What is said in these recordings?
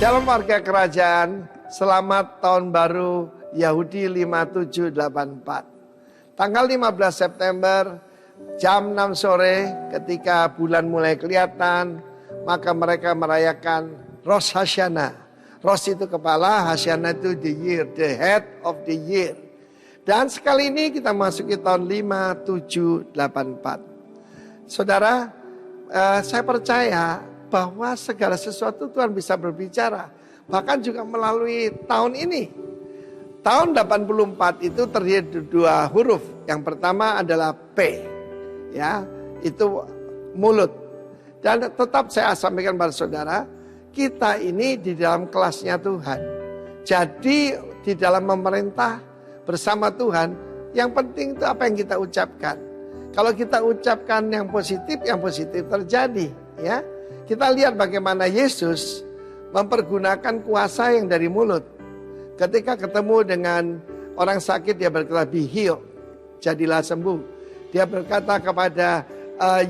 Shalom warga kerajaan, selamat tahun baru Yahudi 5784. Tanggal 15 September jam 6 sore ketika bulan mulai kelihatan, maka mereka merayakan Rosh Hashanah. Rosh itu kepala, Hashanah itu the year, the head of the year. Dan sekali ini kita masuki tahun 5784. Saudara, saya percaya bahwa segala sesuatu Tuhan bisa berbicara. Bahkan juga melalui tahun ini. Tahun 84 itu terdiri dari dua huruf. Yang pertama adalah P. Ya, itu mulut. Dan tetap saya sampaikan pada saudara, kita ini di dalam kelasnya Tuhan. Jadi di dalam memerintah bersama Tuhan, yang penting itu apa yang kita ucapkan. Kalau kita ucapkan yang positif terjadi, ya. Kita lihat bagaimana Yesus mempergunakan kuasa yang dari mulut. Ketika ketemu dengan orang sakit, dia berkata, "Be healed," jadilah sembuh. Dia berkata kepada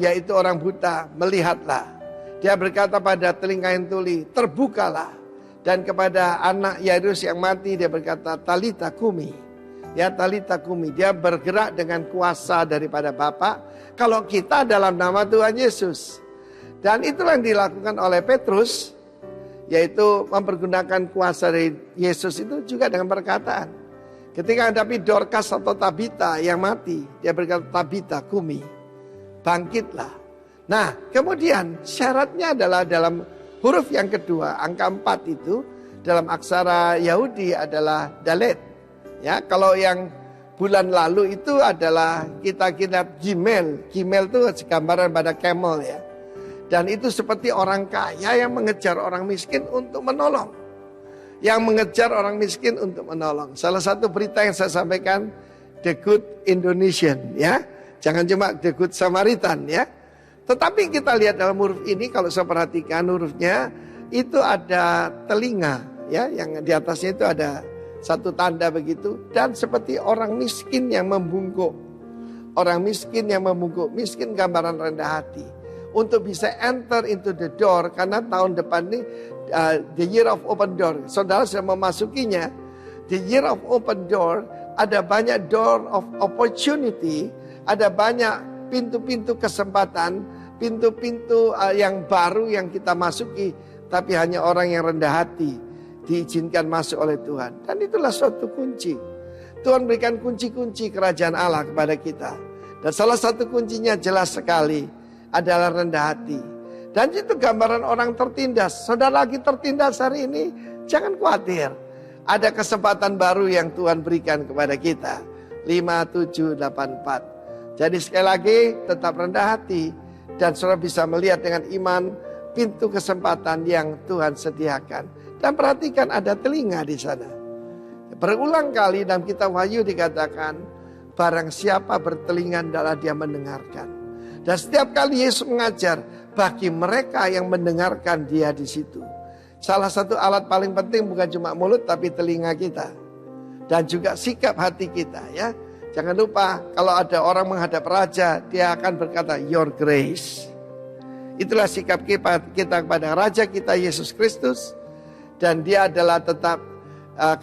yaitu orang buta, "Melihatlah." Dia berkata pada telinga yang tuli, "Terbukalah." Dan kepada anak Yairus yang mati, dia berkata, "Talita kumi." Ya, Talita kumi. Dia bergerak dengan kuasa daripada Bapa. Kalau kita dalam nama Tuhan Yesus. Dan itulah yang dilakukan oleh Petrus, yaitu mempergunakan kuasa dari Yesus itu juga dengan perkataan. Ketika hadapi Dorcas atau Tabita yang mati, dia berkata, "Tabita kumi, bangkitlah." Nah, kemudian syaratnya adalah dalam huruf yang kedua, angka 4 itu dalam aksara Yahudi adalah Dalet. Ya, kalau yang bulan lalu itu adalah kita Gimel. Gimel itu gambaran pada camel ya. Dan itu seperti orang kaya yang mengejar orang miskin untuk menolong. Yang mengejar orang miskin untuk menolong. Salah satu berita yang saya sampaikan, The Good Indonesian, ya. Jangan cuma The Good Samaritan, ya. Tetapi kita lihat dalam huruf ini, kalau saya perhatikan hurufnya, itu ada telinga, ya. Yang di atasnya itu ada satu tanda begitu. Dan seperti orang miskin yang membungkuk. Orang miskin yang membungkuk. Miskin gambaran rendah hati. Untuk bisa enter into the door, karena tahun depan ini the year of open door. Saudara sudah memasukinya. The year of open door, ada banyak door of opportunity, ada banyak pintu-pintu kesempatan, pintu-pintu yang baru yang kita masuki, tapi hanya orang yang rendah hati diizinkan masuk oleh Tuhan. Dan itulah suatu kunci. Tuhan berikan kunci-kunci kerajaan Allah kepada kita. Dan salah satu kuncinya jelas sekali adalah rendah hati. Dan itu gambaran orang tertindas. Saudara lagi tertindas hari ini, jangan khawatir. Ada kesempatan baru yang Tuhan berikan kepada kita. 5784. Jadi sekali lagi tetap rendah hati. Dan saudara bisa melihat dengan iman pintu kesempatan yang Tuhan sediakan. Dan perhatikan ada telinga di sana. Berulang kali dalam kitab Wahyu dikatakan, barang siapa bertelinga adalah dia mendengarkan. Dan setiap kali Yesus mengajar, bagi mereka yang mendengarkan dia di situ. Salah satu alat paling penting bukan cuma mulut tapi telinga kita. Dan juga sikap hati kita ya. Jangan lupa kalau ada orang menghadap raja, dia akan berkata, "Your grace." Itulah sikap kita kepada raja kita Yesus Kristus. Dan dia adalah tetap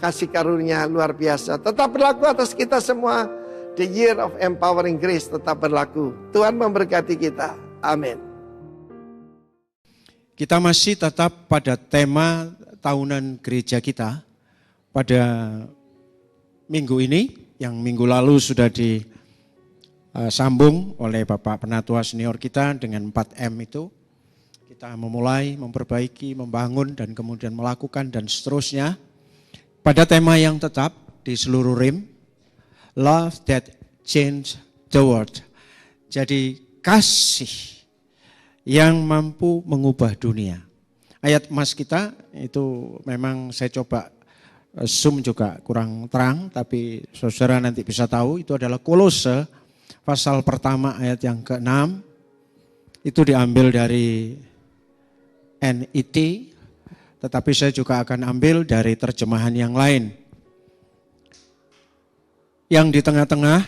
kasih karunia luar biasa. Tetap berlaku atas kita semua. The year of empowering grace tetap berlaku. Tuhan memberkati kita. Amin. Kita masih tetap pada tema tahunan gereja kita. Pada minggu ini, yang minggu lalu sudah disambung oleh Bapak Penatua senior kita dengan 4M itu. Kita memulai, memperbaiki, membangun, dan kemudian melakukan, dan seterusnya. Pada tema yang tetap di seluruh RIM, Love that change the world. Jadi kasih yang mampu mengubah dunia. Ayat emas kita itu memang saya coba zoom juga kurang terang, tapi saudara nanti bisa tahu itu adalah Kolose pasal pertama ayat yang ke-6. Itu diambil dari NET, tetapi saya juga akan ambil dari terjemahan yang lain. Yang di tengah-tengah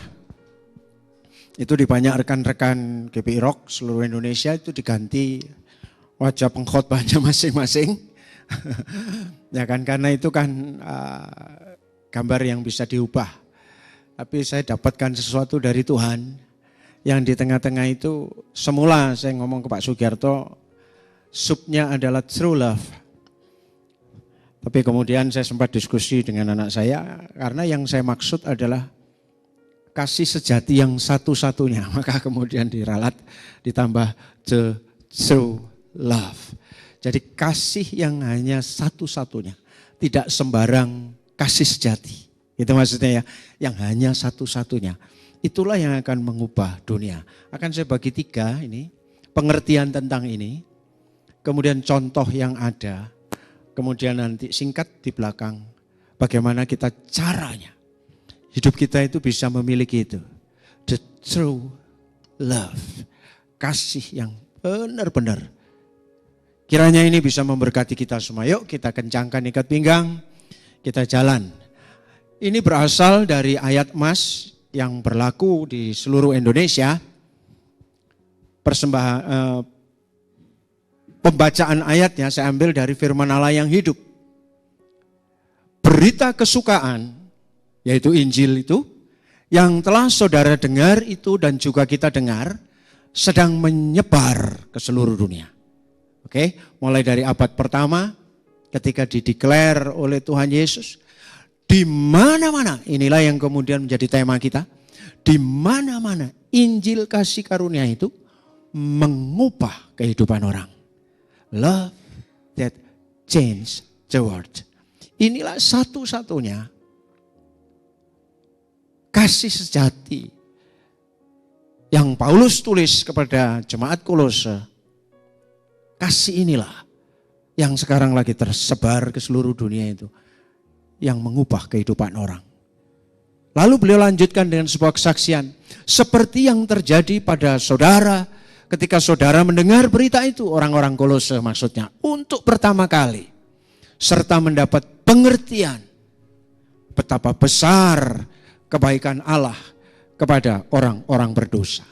itu di banyak rekan-rekan GPI Rock seluruh Indonesia itu diganti wajah pengkhotbahnya masing-masing. Ya kan, karena itu kan gambar yang bisa diubah. Tapi saya dapatkan sesuatu dari Tuhan yang di tengah-tengah itu, semula saya ngomong ke Pak Sugiarto, subnya adalah true love. Tapi kemudian saya sempat diskusi dengan anak saya, karena yang saya maksud adalah kasih sejati yang satu-satunya. Maka kemudian diralat ditambah the true love. Jadi kasih yang hanya satu-satunya, tidak sembarang kasih sejati. Itu maksudnya ya, yang hanya satu-satunya. Itulah yang akan mengubah dunia. Akan saya bagi 3 ini, pengertian tentang ini, kemudian contoh yang ada, kemudian nanti singkat di belakang, bagaimana kita caranya. Hidup kita itu bisa memiliki itu. The true love. Kasih yang benar-benar. Kiranya ini bisa memberkati kita semua. Yuk kita kencangkan ikat pinggang, kita jalan. Ini berasal dari ayat emas yang berlaku di seluruh Indonesia. Pembacaan ayatnya saya ambil dari firman Allah yang hidup. Berita kesukaan, yaitu Injil itu, yang telah saudara dengar itu dan juga kita dengar, sedang menyebar ke seluruh dunia. Oke, mulai dari abad pertama ketika dideklar oleh Tuhan Yesus, di mana-mana, inilah yang kemudian menjadi tema kita, di mana-mana Injil kasih karunia itu mengubah kehidupan orang. Love that change the world. Inilah satu-satunya kasih sejati yang Paulus tulis kepada jemaat Kolose. Kasih inilah yang sekarang lagi tersebar ke seluruh dunia itu, yang mengubah kehidupan orang. Lalu beliau lanjutkan dengan sebuah kesaksian, seperti yang terjadi pada saudara ketika saudara mendengar berita itu, orang-orang Kolose maksudnya, untuk pertama kali, serta mendapat pengertian betapa besar kebaikan Allah kepada orang-orang berdosa.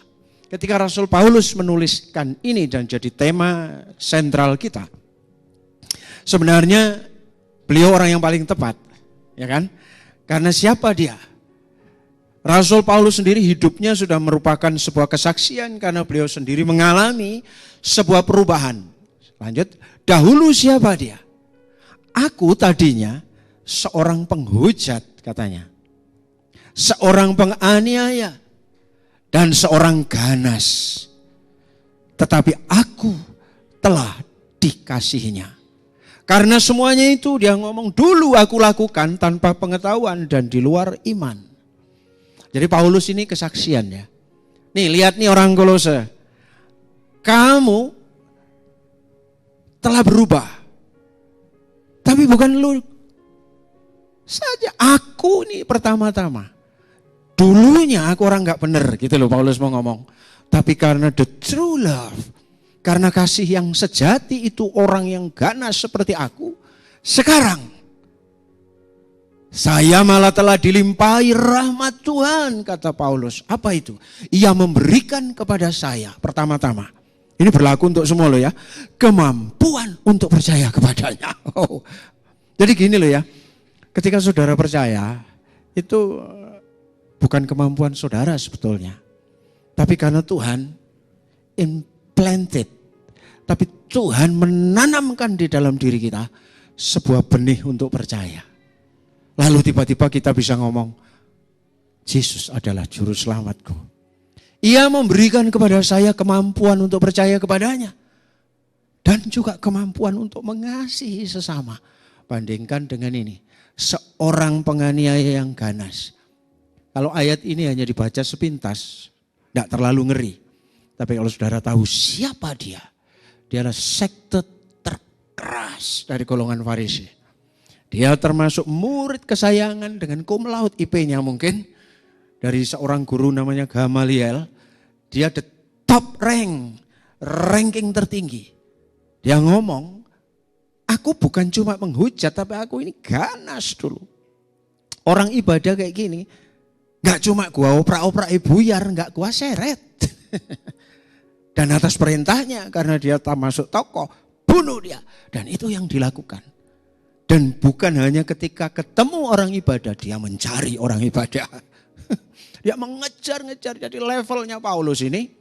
Ketika Rasul Paulus menuliskan ini dan jadi tema sentral kita, sebenarnya beliau orang yang paling tepat, ya kan? Karena siapa dia? Rasul Paulus sendiri hidupnya sudah merupakan sebuah kesaksian karena beliau sendiri mengalami sebuah perubahan. Lanjut, dahulu siapa dia? Aku tadinya seorang penghujat katanya, seorang penganiaya, dan seorang ganas. Tetapi aku telah dikasihinya. Karena semuanya itu dia ngomong dulu aku lakukan tanpa pengetahuan dan di luar iman. Jadi Paulus ini kesaksian ya. Nih lihat nih orang Kolose. Kamu telah berubah. Tapi bukan lu saja. Aku nih pertama-tama. Dulunya aku orang gak benar gitu loh Paulus mau ngomong. Tapi karena the true love, karena kasih yang sejati itu orang yang ganas seperti aku, sekarang saya malah telah dilimpahi rahmat Tuhan, kata Paulus. Apa itu? Ia memberikan kepada saya pertama-tama. Ini berlaku untuk semua loh ya. Kemampuan untuk percaya kepadanya. Oh. Jadi gini loh ya. Ketika saudara percaya, itu bukan kemampuan saudara sebetulnya. Tapi karena Tuhan implanted. Tapi Tuhan menanamkan di dalam diri kita sebuah benih untuk percaya. Lalu tiba-tiba kita bisa ngomong, Yesus adalah juru selamatku. Ia memberikan kepada saya kemampuan untuk percaya kepadanya. Dan juga kemampuan untuk mengasihi sesama. Bandingkan dengan ini, seorang penganiaya yang ganas. Kalau ayat ini hanya dibaca sepintas, tidak terlalu ngeri. Tapi kalau saudara tahu siapa dia, dia adalah sekte terkeras dari golongan Farisi. Dia termasuk murid kesayangan dengan cum laude IP-nya mungkin. Dari seorang guru namanya Gamaliel. Dia the top ranking tertinggi. Dia ngomong, aku bukan cuma menghujat tapi aku ini ganas dulu. Orang ibadah kayak gini, gak cuma gua oprak-oprak buyar, gak gua seret. Dan atas perintahnya karena dia tak masuk tokoh, bunuh dia. Dan itu yang dilakukan. Dan bukan hanya ketika ketemu orang ibadah, dia mencari orang ibadah. Dia mengejar-ngejar. Jadi levelnya Paulus ini,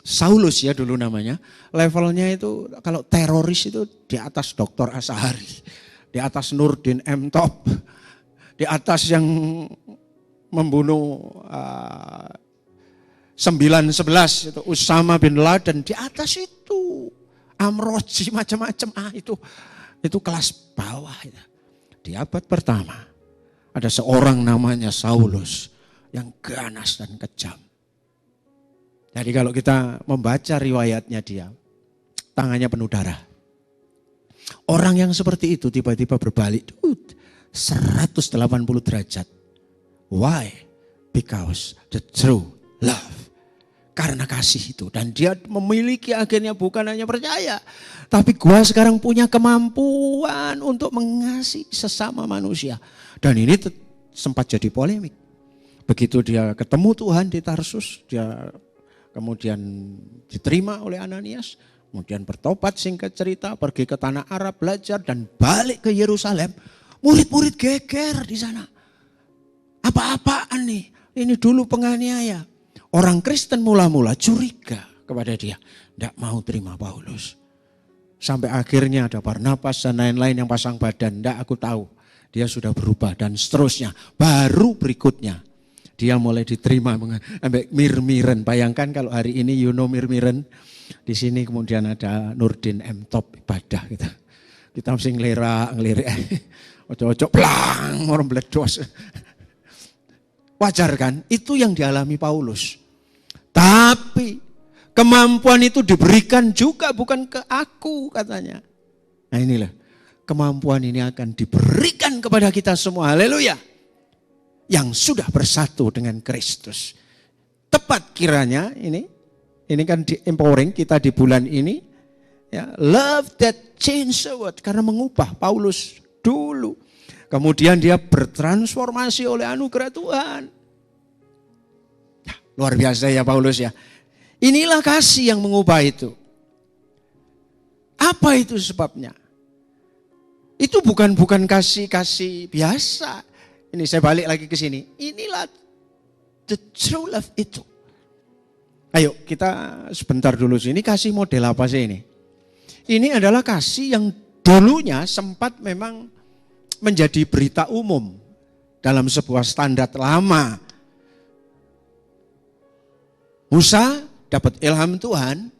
Saulus ya dulu namanya. Levelnya itu kalau teroris itu di atas Dr. Asahari. Di atas Nurdin M. Top. Di atas yang membunuh 9/11 itu Usama bin Laden. Di atas itu Amroji macam-macam. Itu kelas bawah. Di abad pertama ada seorang namanya Saulus yang ganas dan kejam. Jadi kalau kita membaca riwayatnya dia, tangannya penuh darah. Orang yang seperti itu tiba-tiba berbalik 180 derajat. Why? Because the true love. Karena kasih itu. Dan dia memiliki akhirnya bukan hanya percaya. Tapi gua sekarang punya kemampuan untuk mengasihi sesama manusia. Dan ini sempat jadi polemik. Begitu dia ketemu Tuhan di Tarsus, dia kemudian diterima oleh Ananias. Kemudian bertobat, singkat cerita, pergi ke tanah Arab, belajar dan balik ke Yerusalem. Murid-murid geger di sana. Apa-apaan nih? Ini dulu penganiaya. Orang Kristen mula-mula curiga kepada dia. Tidak mau terima Paulus. Sampai akhirnya ada Barnabas dan lain-lain yang pasang badan. Tidak, aku tahu. Dia sudah berubah dan seterusnya. Baru berikutnya dia mulai diterima. Sampai Mir-Miren. Bayangkan kalau hari ini Mir-Miren. Di sini kemudian ada Nurdin M. Top ibadah kita. Kita mesti ngelirik. Ojo-ojo plang, orang meledos. Wajar kan? Itu yang dialami Paulus. Tapi kemampuan itu diberikan juga bukan ke aku katanya. Nah inilah, kemampuan ini akan diberikan kepada kita semua. Haleluya. Yang sudah bersatu dengan Kristus. Tepat kiranya ini kan di empowering kita di bulan ini. Ya, love that change the world. Karena mengubah Paulus dulu. Kemudian dia bertransformasi oleh anugerah Tuhan. Nah, luar biasa ya Paulus ya. Inilah kasih yang mengubah itu. Apa itu sebabnya? Itu bukan kasih biasa. Ini saya balik lagi ke sini. Inilah the true love itu. Ayo kita sebentar dulu sini. Kasih model apa sih ini? Ini adalah kasih yang dulunya sempat memang menjadi berita umum dalam sebuah standar lama. Musa dapat ilham Tuhan,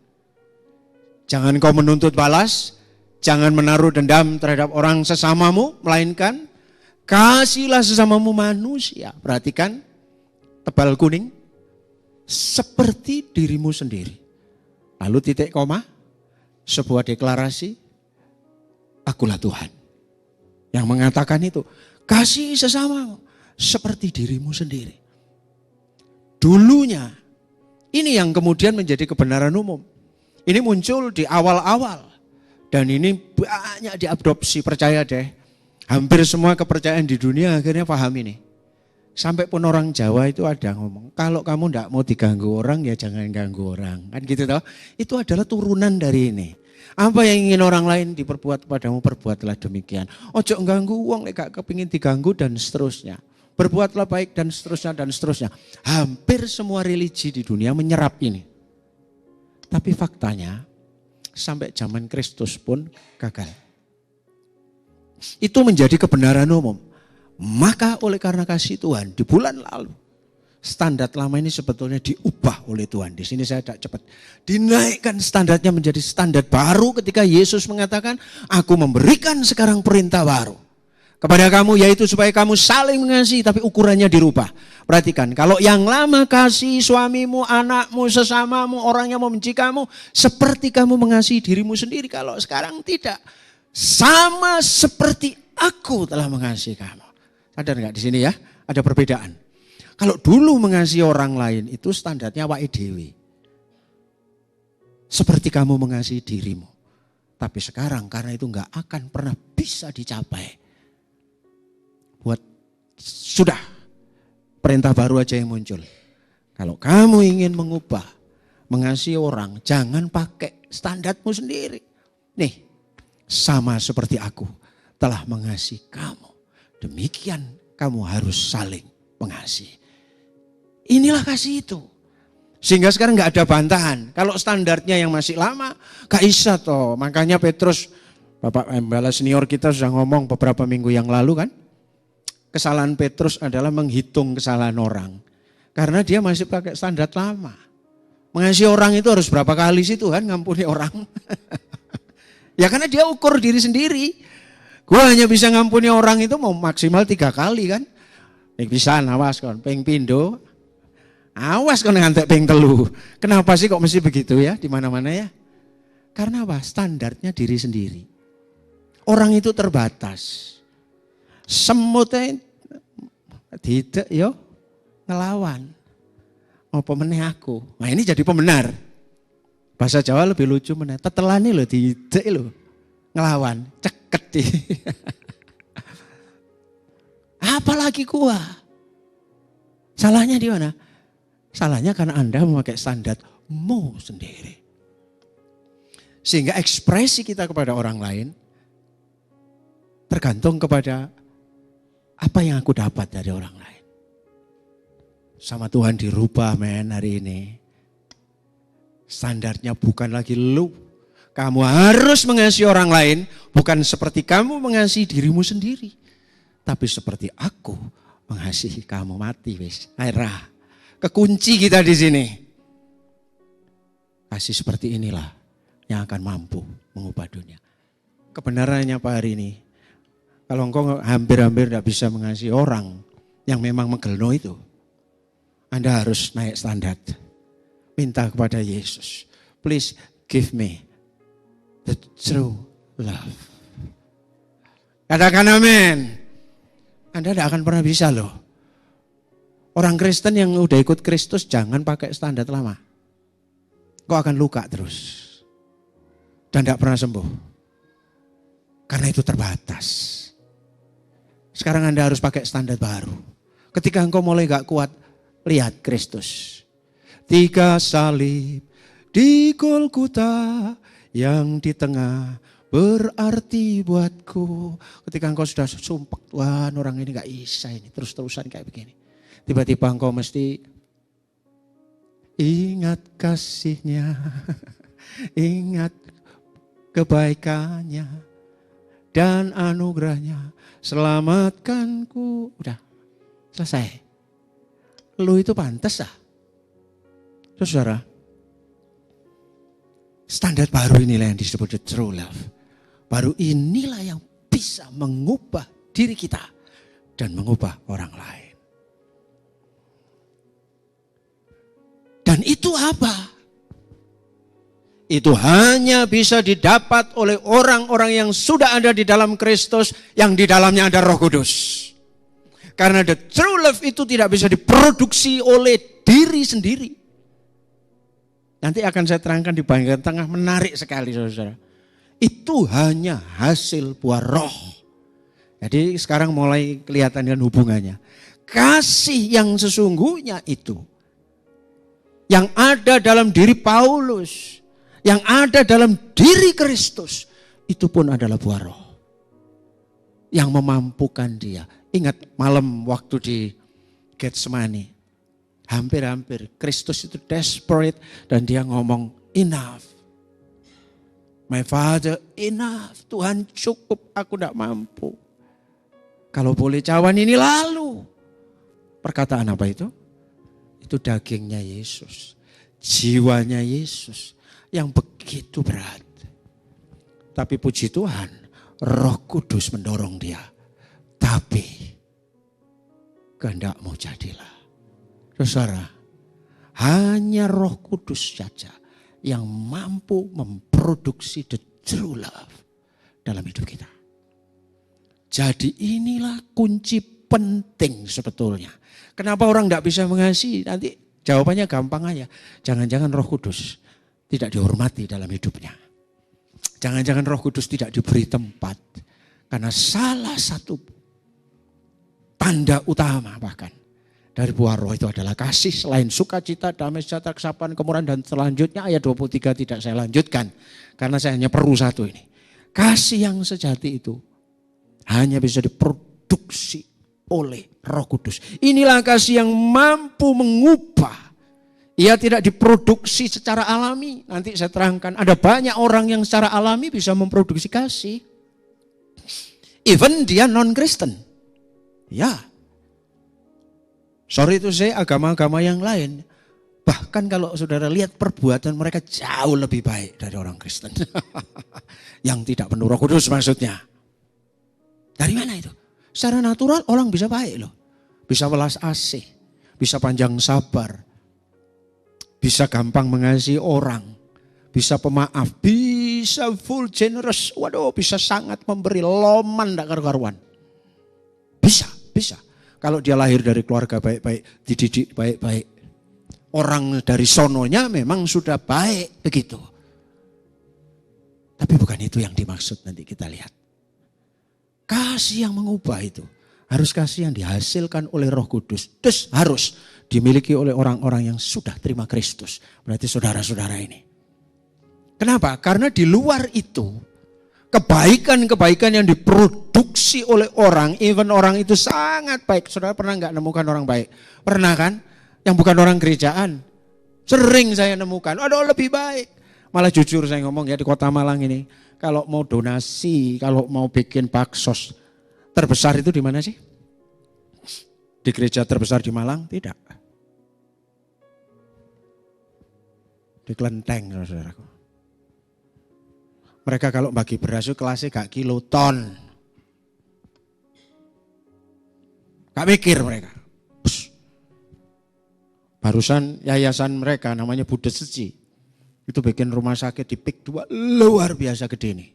jangan kau menuntut balas, jangan menaruh dendam terhadap orang sesamamu, melainkan kasihlah sesamamu manusia. Perhatikan tebal kuning, seperti dirimu sendiri. Lalu titik koma, sebuah deklarasi, akulah Tuhan. Yang mengatakan itu, kasih sesamamu seperti dirimu sendiri. Dulunya, ini yang kemudian menjadi kebenaran umum. Ini muncul di awal-awal. Dan ini banyak diadopsi, percaya deh. Hampir semua kepercayaan di dunia akhirnya paham ini. Sampai pun orang Jawa itu ada ngomong, kalau kamu tidak mau diganggu orang ya jangan ganggu orang. Kan gitu toh. Itu adalah turunan dari ini. Apa yang ingin orang lain diperbuat padamu, perbuatlah demikian. Ojo ganggu uang, gak kepingin diganggu dan seterusnya. Berbuatlah baik dan seterusnya dan seterusnya. Hampir semua religi di dunia menyerap ini. Tapi faktanya sampai zaman Kristus pun gagal. Itu menjadi kebenaran umum. Maka oleh karena kasih Tuhan di bulan lalu, standar lama ini sebetulnya diubah oleh Tuhan. Di sini saya tidak cepat. Dinaikkan standarnya menjadi standar baru ketika Yesus mengatakan, aku memberikan sekarang perintah baru kepada kamu, yaitu supaya kamu saling mengasihi, tapi ukurannya dirubah. Perhatikan, kalau yang lama kasih suamimu, anakmu, sesamamu, orang yang membenci kamu, seperti kamu mengasihi dirimu sendiri. Kalau sekarang tidak, sama seperti aku telah mengasihi kamu. Sadar nggak di sini ya? Ada perbedaan. Kalau dulu mengasihi orang lain itu standarnya awake dhewe. Seperti kamu mengasihi dirimu. Tapi sekarang karena itu nggak akan pernah bisa dicapai. Sudah perintah baru aja yang muncul. Kalau kamu ingin mengubah, mengasihi orang, jangan pakai standarmu sendiri. Nih, sama seperti aku telah mengasihi kamu, demikian kamu harus saling mengasihi. Inilah kasih itu. Sehingga sekarang nggak ada bantahan. Kalau standarnya yang masih lama, gak bisa toh. Makanya Petrus, Bapak Embala senior kita sudah ngomong beberapa minggu yang lalu kan. Kesalahan Petrus adalah menghitung kesalahan orang. Karena dia masih pakai standar lama. Mengasihi orang itu harus berapa kali sih Tuhan ngampuni orang? Ya karena dia ukur diri sendiri. Gue hanya bisa ngampuni orang itu mau maksimal 3 kali kan. Bisa awas kon, ping pindo. Awas kon ngantek ping telu. Kenapa sih kok mesti begitu ya di mana-mana ya? Karena apa? Standarnya diri sendiri. Orang itu terbatas. Semutnya tidak yo ngelawan. Apa meneh aku? Nah ini jadi pembenar. Bahasa Jawa lebih lucu meneh. Tetelane lho tidak lho. Ngelawan, ceket. Apalagi gua. Salahnya di mana? Salahnya karena Anda memakai standarmu sendiri. Sehingga ekspresi kita kepada orang lain tergantung kepada apa yang aku dapat dari orang lain. Sama Tuhan dirubah men hari ini. Standarnya bukan lagi lu. Kamu harus mengasihi orang lain bukan seperti kamu mengasihi dirimu sendiri. Tapi seperti aku mengasihi kamu mati wis. Airah. Kekunci kita di sini. Kasih seperti inilah yang akan mampu mengubah dunia. Kebenarannya Pak hari ini. Kalau engkau hampir-hampir tidak bisa mengasihi orang yang memang menggelno itu. Anda harus naik standar. Minta kepada Yesus. Please give me the true love. Katakan amin. Anda tidak akan pernah bisa loh. Orang Kristen yang udah ikut Kristus jangan pakai standar lama. Kau akan luka terus. Dan tidak pernah sembuh. Karena itu terbatas. Sekarang Anda harus pakai standar baru. Ketika engkau mulai gak kuat, lihat Kristus. 3 salib di Golgota yang di tengah berarti buatku. Ketika engkau sudah sumpah, Tuhan orang ini gak bisa ini terus-terusan kayak begini. Tiba-tiba engkau mesti ingat kasihnya, ingat kebaikannya dan anugerahnya, selamatkanku. Udah, selesai. Lu itu pantas ah. Saudara, standar baru inilah yang disebut the true love. Baru inilah yang bisa mengubah diri kita dan mengubah orang lain. Dan itu apa? Itu hanya bisa didapat oleh orang-orang yang sudah ada di dalam Kristus, yang di dalamnya ada Roh Kudus. Karena the true love itu tidak bisa diproduksi oleh diri sendiri. Nanti akan saya terangkan di bagian tengah, menarik sekali saudara. Itu hanya hasil buah roh. Jadi sekarang mulai kelihatan dengan hubungannya. Kasih yang sesungguhnya itu, yang ada dalam diri Paulus, yang ada dalam diri Kristus, itu pun adalah buah roh. Yang memampukan dia. Ingat malam waktu di Getsemani, hampir-hampir Kristus itu desperate dan dia ngomong enough. My Father, enough. Tuhan cukup, aku tidak mampu. Kalau boleh cawan ini lalu. Perkataan apa itu? Itu dagingnya Yesus. Jiwanya Yesus yang begitu berat. Tapi puji Tuhan, Roh Kudus mendorong dia. Tapi kehendakmu jadilah. Saudara, hanya Roh Kudus saja yang mampu memproduksi the true love dalam hidup kita. Jadi inilah kunci penting sebetulnya. Kenapa orang tidak bisa mengasihi? Nanti jawabannya gampang aja. Jangan-jangan Roh Kudus tidak dihormati dalam hidupnya. Jangan-jangan Roh Kudus tidak diberi tempat. Karena salah satu tanda utama bahkan dari buah roh itu adalah kasih, selain sukacita, damai sejahtera, kesabaran, kemurahan, dan selanjutnya ayat 23 tidak saya lanjutkan. Karena saya hanya perlu satu ini. Kasih yang sejati itu hanya bisa diproduksi oleh Roh Kudus. Inilah kasih yang mampu mengubah. Ia tidak diproduksi secara alami. Nanti saya terangkan, ada banyak orang yang secara alami bisa memproduksi kasih. Even dia non-Kristen. Ya. Sorry itu saya agama-agama yang lain. Bahkan kalau saudara lihat perbuatan mereka jauh lebih baik dari orang Kristen. Yang tidak penuh Roh Kudus maksudnya. Dari mana itu? Secara natural orang bisa baik loh. Bisa welas asih. Bisa panjang sabar. Bisa gampang mengasihi orang. Bisa pemaaf. Bisa full generous. Waduh, bisa sangat memberi, loman tidak karu-karuan. Bisa. Kalau dia lahir dari keluarga baik-baik, dididik baik-baik. Orang dari sononya memang sudah baik begitu. Tapi bukan itu yang dimaksud, nanti kita lihat. Kasih yang mengubah itu. Harus kasih yang dihasilkan oleh Roh Kudus. Terus harus dimiliki oleh orang-orang yang sudah terima Kristus. Berarti saudara-saudara ini. Kenapa? Karena di luar itu, kebaikan-kebaikan yang diproduksi oleh orang, even orang itu sangat baik. Saudara pernah nggak nemukan orang baik? Pernah kan? Yang bukan orang gerejaan. Sering saya nemukan, aduh lebih baik. Malah jujur saya ngomong ya, di Kota Malang ini, kalau mau donasi, kalau mau bikin baksos, terbesar itu di mana sih? Di gereja terbesar di Malang? Tidak. Di Klenteng, saudaraku. Mereka kalau bagi beras itu kelasnya gak kiloton. Gak mikir mereka. Barusan yayasan mereka namanya Budet Seci. Itu bikin rumah sakit di PIK 2 luar biasa gede nih.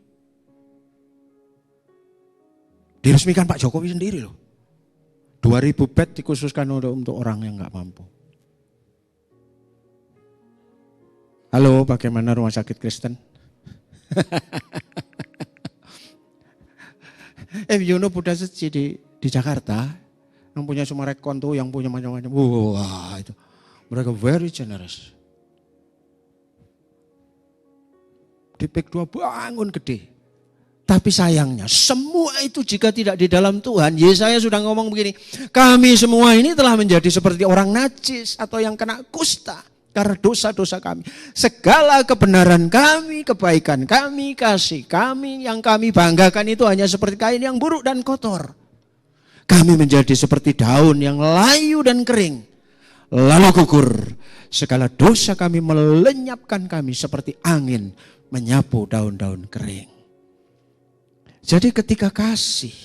Diresmikan Pak Jokowi sendiri loh. 2000 bed dikhususkan untuk orang yang gak mampu. Halo, bagaimana rumah sakit Kristen? Yuno Buddha Seci di Jakarta, yang punya Sumarekon tuh, yang punya macam-macam. Wah itu, mereka very generous. Di PIK 2 bangun gede. Tapi sayangnya semua itu jika tidak di dalam Tuhan, Yesaya sudah ngomong begini, kami semua ini telah menjadi seperti orang najis atau yang kena kusta. Karena dosa-dosa kami. Segala kebenaran kami, kebaikan kami, kasih kami, yang kami banggakan itu hanya seperti kain yang buruk dan kotor. Kami menjadi seperti daun yang layu dan kering. Lalu gugur. Segala dosa kami melenyapkan kami seperti angin menyapu daun-daun kering. Jadi ketika kasih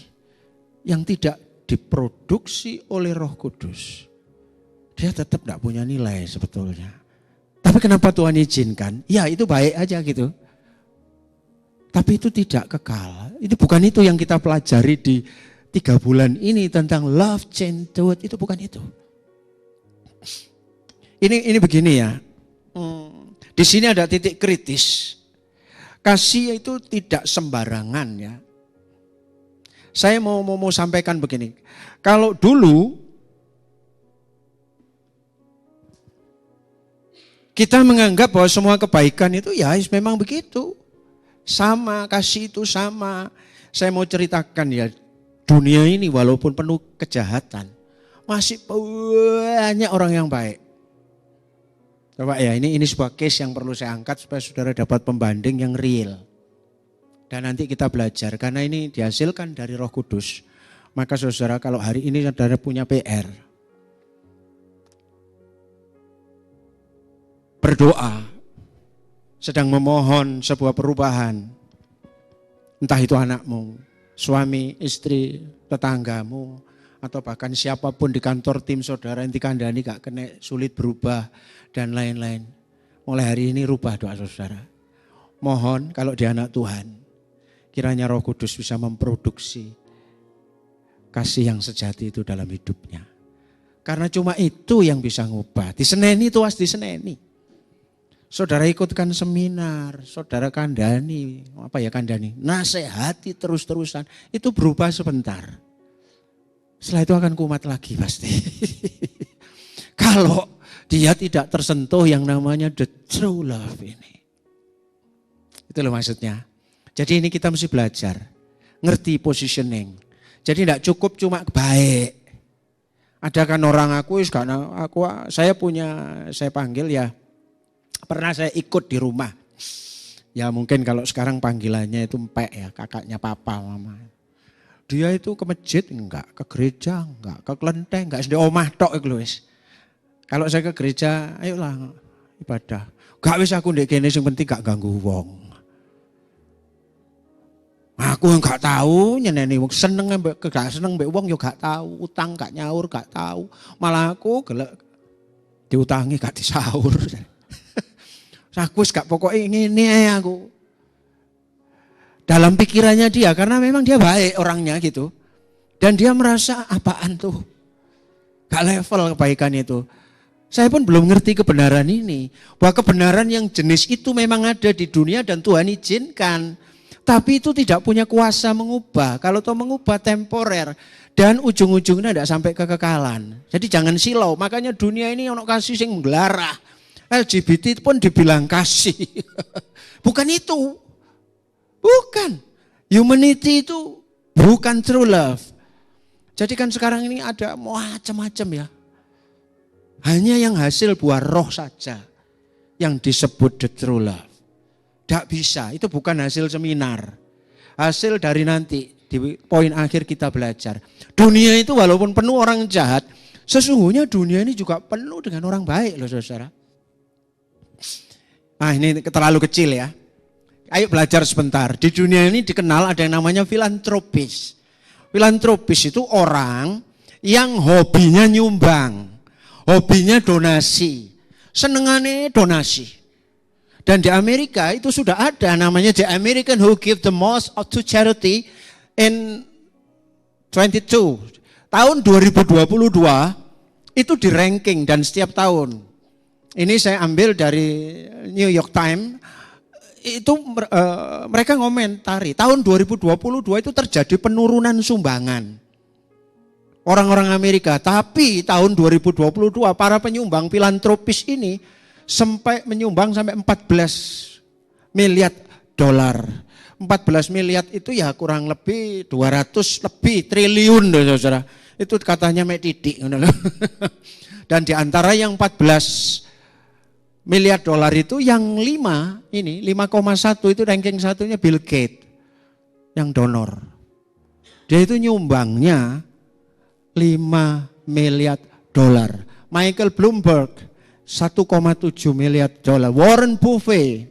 yang tidak diproduksi oleh Roh Kudus, dia tetap tidak punya nilai sebetulnya. Tapi kenapa Tuhan izinkan? Ya itu baik aja gitu. Tapi itu tidak kekal. Itu bukan itu yang kita pelajari di 3 bulan ini tentang love change the world. Itu bukan itu. Ini begini ya. Di sini ada titik kritis. Kasih itu tidak sembarangan ya. Saya mau sampaikan begini. Kalau dulu kita menganggap bahwa semua kebaikan itu ya memang begitu. Sama, kasih itu sama. Saya mau ceritakan ya, dunia ini walaupun penuh kejahatan, masih banyak orang yang baik. Coba ya, ini sebuah case yang perlu saya angkat supaya saudara dapat pembanding yang real. Dan nanti kita belajar, karena ini dihasilkan dari Roh Kudus. Maka saudara kalau hari ini saudara punya PR, berdoa, sedang memohon sebuah perubahan. Entah itu anakmu, suami, istri, tetanggamu, atau bahkan siapapun di kantor tim saudara yang dikandani gak kena sulit berubah dan lain-lain. Mulai hari ini rubah doa saudara. Mohon kalau dia anak Tuhan, kiranya Roh Kudus bisa memproduksi kasih yang sejati itu dalam hidupnya. Karena cuma itu yang bisa ngubah. Diseneni tuas diseneni. Saudara ikutkan seminar, saudara kandani, nasihati terus-terusan, itu berubah sebentar. Setelah itu akan kumat lagi pasti. Kalau dia tidak tersentuh yang namanya the true love ini. Itu loh maksudnya. Jadi ini kita mesti belajar. ngerti positioning. Jadi tidak cukup cuma baik. Ada kan orang saya panggil ya, pernah saya ikut di rumah. Ya mungkin kalau sekarang panggilannya itu empek ya, kakaknya papa mama. Dia itu ke masjid enggak, ke gereja enggak, ke kelenteng enggak, di omah tok iku wis. Kalau saya ke gereja, ayolah ibadah. Gak wis aku ndek kene sing penting gak ganggu wong. Aku gak tahu nyeneni wong, seneng mbek gak seneng mbek wong yo gak tahu, utang gak nyaur gak tahu. Malah aku gelek diutangi gak disaur. Aku wis gak pokoke ngene ae aku. Dalam pikirannya dia karena memang dia baik orangnya gitu. Dan dia merasa apaan tuh? Gak level kebaikan itu. Saya pun belum ngerti kebenaran ini. Bahwa kebenaran yang jenis itu memang ada di dunia dan Tuhan izinkan. Tapi itu tidak punya kuasa mengubah. Kalau toh mengubah temporer. Dan ujung-ujungnya tidak sampai kekekalan. Jadi jangan silau. Makanya dunia ini ono kasih sing menggelarah. LGBT pun dibilang kasih. Bukan itu. Bukan. Humanity itu bukan true love. Jadi kan sekarang ini ada macam-macam ya. Hanya yang hasil buah roh saja. Yang disebut the true love. Tidak bisa, itu bukan hasil seminar. Hasil dari nanti, di poin akhir kita belajar. Dunia itu walaupun penuh orang jahat, sesungguhnya dunia ini juga penuh dengan orang baik loh saudara. Nah ini terlalu kecil ya. Ayo belajar sebentar. Di dunia ini dikenal ada yang namanya filantropis. Filantropis itu orang yang hobinya nyumbang. Hobinya donasi. Senengannya donasi. Dan di Amerika itu sudah ada namanya the American who give the most to charity in 22. Tahun 2022 itu di ranking dan setiap tahun. Ini saya ambil dari New York Times. Itu mereka ngomentari tahun 2022 itu terjadi penurunan sumbangan orang-orang Amerika. Tapi tahun 2022 para penyumbang filantropis ini sampai menyumbang sampai 14 miliar dolar. 14 miliar itu ya kurang lebih 200 lebih triliun loh saudara. Itu katanya mek titik. Dan di antara yang 14 miliar dolar itu yang 5 ini 5,1 itu ranking satunya Bill Gates yang donor. Dia itu nyumbangnya 5 miliar dolar. Michael Bloomberg 1,7 miliar dolar. Warren Buffett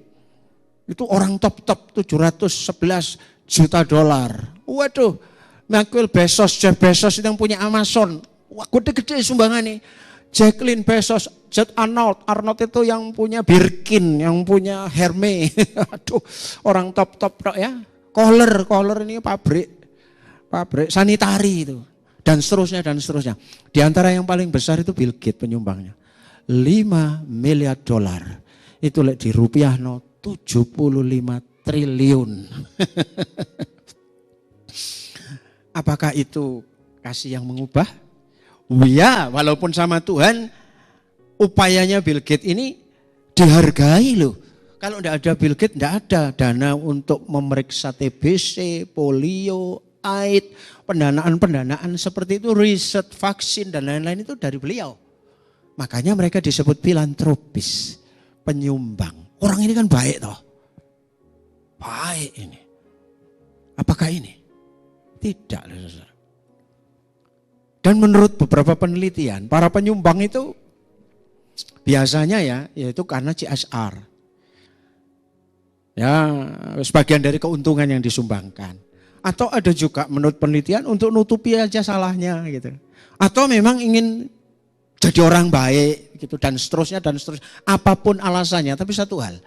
itu orang top 711 juta dolar. Waduh, Michael Bezos, Jeff Bezos itu yang punya Amazon. Wah, gede-gede sumbangan nih. Jacqueline Bezos, Judd Arnold itu yang punya Birkin, yang punya Hermes. Aduh, orang top ya. Kohler ini pabrik sanitari itu. Dan seterusnya. Di antara yang paling besar itu Bill Gates penyumbangnya. 5 miliar dolar. Itu di rupiah 75 triliun. Apakah itu kasih yang mengubah? Ya, walaupun sama Tuhan upayanya Bill Gates ini dihargai loh. Kalau tidak ada Bill Gates tidak ada dana untuk memeriksa TBC, polio, AIDS, pendanaan seperti itu, riset, vaksin dan lain-lain itu dari beliau. Makanya mereka disebut filantropis, penyumbang. Orang ini kan baik toh. Baik ini. Apakah ini? Tidak. Dan menurut beberapa penelitian, para penyumbang itu biasanya yaitu karena CSR. Ya, sebagian dari keuntungan yang disumbangkan. Atau ada juga menurut penelitian untuk nutupi aja salahnya gitu. Atau memang ingin jadi orang baik gitu dan seterusnya. Apapun alasannya, tapi satu hal.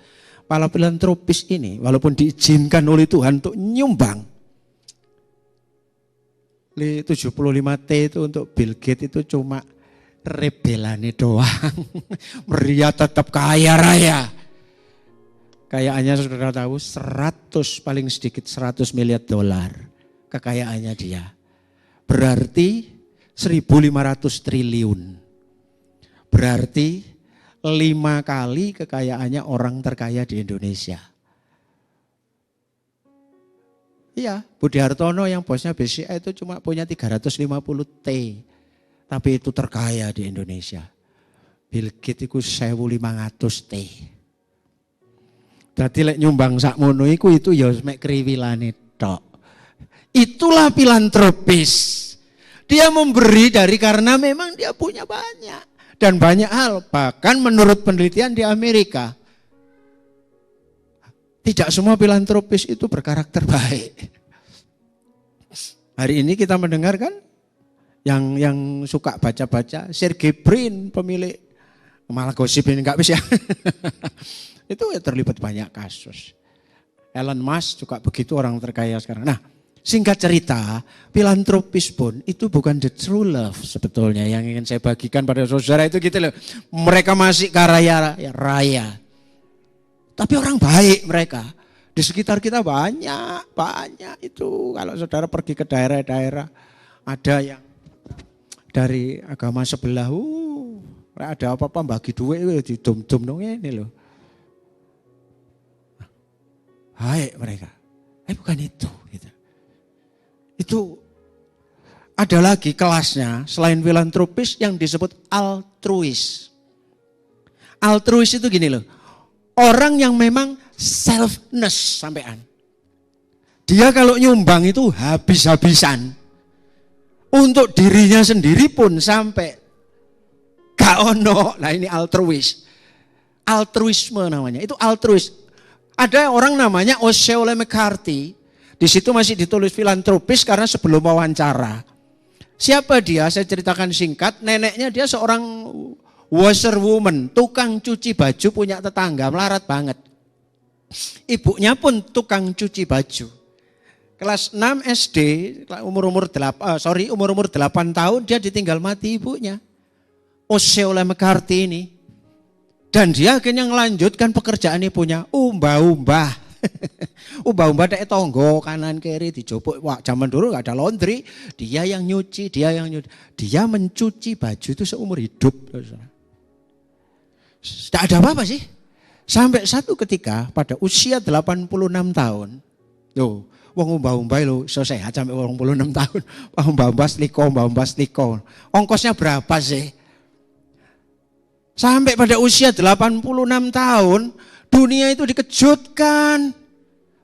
Para filantropis ini walaupun diizinkan oleh Tuhan untuk nyumbang 75T itu untuk Bill Gates itu cuma rebelane doang. Dia tetap kaya raya. Kekayaannya saudara tahu 100 paling sedikit 100 miliar dolar. Kekayaannya dia. Berarti 1.500 triliun. Berarti 5 kali kekayaannya orang terkaya di Indonesia. Iya, Budi Hartono yang bosnya BCA itu cuma punya 350 T. Tapi itu terkaya di Indonesia. Bill Gates itu 1.500 T. Dadi lek nyumbang sakmono iku itu ya mek kriwilane tok. Itulah filantropis. Dia memberi dari karena memang dia punya banyak. Dan banyak hal, bahkan menurut penelitian di Amerika, tidak semua filantropis itu berkarakter baik. Hari ini kita mendengarkan yang suka baca-baca, Sergey Brin, pemilik, malah gosip ini enggak bisa. Itu terlibat banyak kasus. Elon Musk juga begitu, orang terkaya sekarang. Nah, singkat cerita, filantropis pun itu bukan the true love sebetulnya yang ingin saya bagikan pada saudara itu gitu loh. Mereka masih kaya raya. Tapi orang baik mereka. Di sekitar kita banyak itu. Kalau saudara pergi ke daerah-daerah, ada yang dari agama sebelah, ada apa-apa bagi duit di dom-dom dong ini loh. Baik mereka. Bukan itu gitu. Itu ada lagi kelasnya selain filantropis yang disebut altruis. Altruis itu gini loh. Orang yang memang selfness sampean. Dia kalau nyumbang itu habis-habisan. Untuk dirinya sendiri pun sampai gak ono. Nah ini altruis. Altruisme namanya. Itu altruis. Ada orang namanya Osceola McCarthy. Di situ masih ditulis filantropis karena sebelum wawancara. Siapa dia? Saya ceritakan singkat. Neneknya dia seorang washerwoman, tukang cuci baju punya tetangga, melarat banget. Ibunya pun tukang cuci baju. Kelas 6 SD, umur 8 tahun dia ditinggal mati ibunya. Osceola McCarthy ini. Dan dia akhirnya melanjutkan pekerjaan ibunya, umbah-umbah. Umbah-umbah dek tonggo kanan kiri dijopok. Wah, zaman dulu gak ada laundry, dia yang nyuci. Dia mencuci baju itu seumur hidup. Tidak ada apa-apa sih. Sampai satu ketika pada usia 86 tahun. Loh, wong umbah-umbah lo sehat sampai 86 tahun. Umbah-umbah seliko. Ongkosnya berapa sih? Sampai pada usia 86 tahun, dunia itu dikejutkan.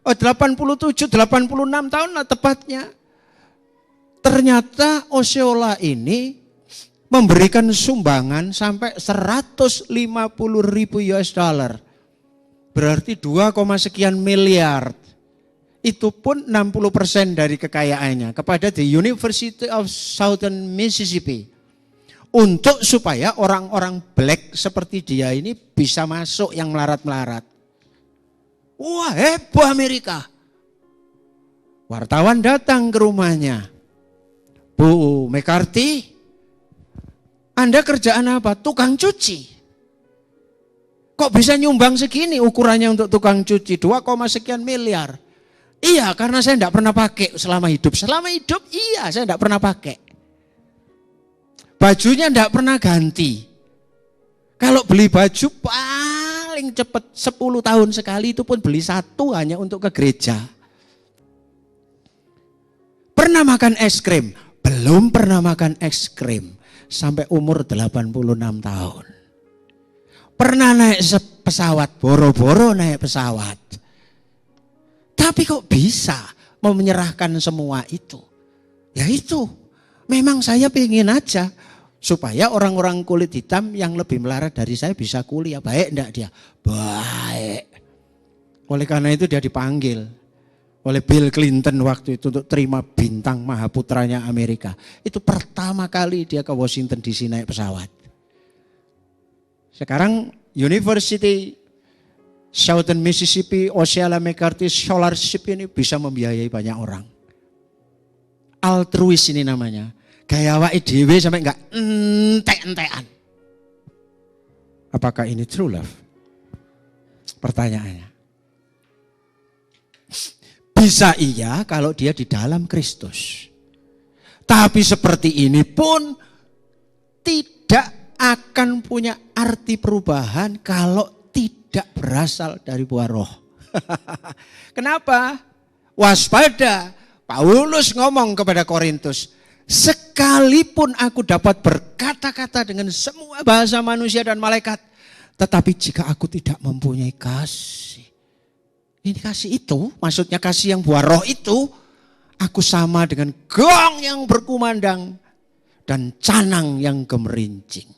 87, 86 tahun lah tepatnya. Ternyata Osceola ini memberikan sumbangan sampai 150.000 US dollar. Berarti 2, sekian miliar. Itu pun 60% dari kekayaannya kepada the University of Southern Mississippi. Untuk supaya orang-orang black seperti dia ini bisa masuk yang melarat-melarat. Wah, heboh Amerika. Wartawan datang ke rumahnya. Bu McCarthy, Anda kerjaan apa? Tukang cuci. Kok bisa nyumbang segini ukurannya untuk tukang cuci? 2, sekian miliar. Iya, karena saya tidak pernah pakai selama hidup. Selama hidup iya, saya tidak pernah pakai. Bajunya tidak pernah ganti. Kalau beli baju paling cepat 10 tahun sekali, itu pun beli satu hanya untuk ke gereja. Pernah makan es krim? Belum pernah makan es krim sampai umur 86 tahun. Pernah naik pesawat, boro-boro naik pesawat. Tapi kok bisa mau menyerahkan semua itu? Ya itu, memang saya pengen aja supaya orang-orang kulit hitam yang lebih melarat dari saya bisa kuliah. Baik enggak dia? Baik. Oleh karena itu dia dipanggil oleh Bill Clinton waktu itu untuk terima bintang Mahaputranya Amerika. Itu pertama kali dia ke Washington DC naik pesawat. Sekarang University Southern Mississippi Osceola McCarthy Scholarship ini bisa membiayai banyak orang. Altruis ini namanya. Gaya awake dhewe sampai enggak entek-entekan. Apakah ini true love? Pertanyaannya. Bisa iya kalau dia di dalam Kristus. Tapi seperti ini pun tidak akan punya arti perubahan kalau tidak berasal dari buah roh. Kenapa? Waspada. Paulus ngomong kepada Korintus, sekalipun aku dapat berkata-kata dengan semua bahasa manusia dan malaikat, tetapi jika aku tidak mempunyai kasih. Ini kasih itu, maksudnya kasih yang buah roh itu, aku sama dengan gong yang berkumandang dan canang yang gemerincing.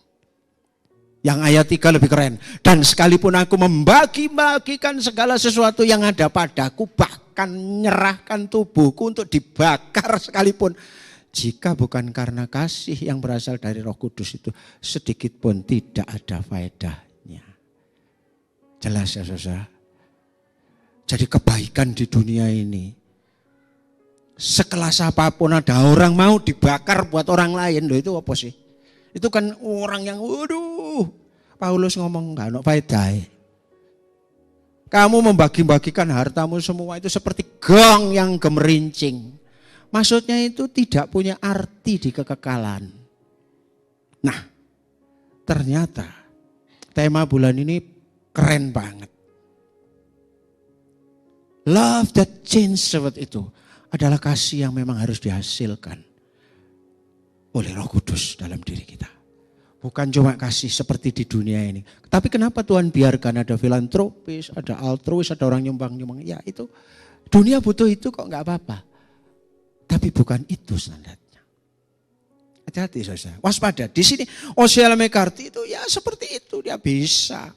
Yang ayat 3 lebih keren. Dan sekalipun aku membagi-bagikan segala sesuatu yang ada padaku, bahkan menyerahkan tubuhku untuk dibakar sekalipun, jika bukan karena kasih yang berasal dari Roh Kudus itu, sedikit pun tidak ada faedahnya. Jelas ya saudara? Jadi kebaikan di dunia ini, sekelas apapun ada orang mau dibakar buat orang lain, loh itu apa sih? Itu kan orang yang, waduh, Paulus ngomong gak ada faedah. Kamu membagi-bagikan hartamu semua itu seperti gong yang gemerincing. Maksudnya itu tidak punya arti di kekekalan. Nah, ternyata tema bulan ini keren banget. Love that change seperti itu adalah kasih yang memang harus dihasilkan oleh Roh Kudus dalam diri kita. Bukan cuma kasih seperti di dunia ini. Tapi kenapa Tuhan biarkan ada filantropis, ada altruis, ada orang nyumbang-nyumbang. Ya itu, dunia butuh itu kok gak apa-apa. Tapi bukan itu standarnya. Hati-hati saudara. Waspada. Di sini O.C.L. McCarthy itu ya seperti itu. Dia bisa.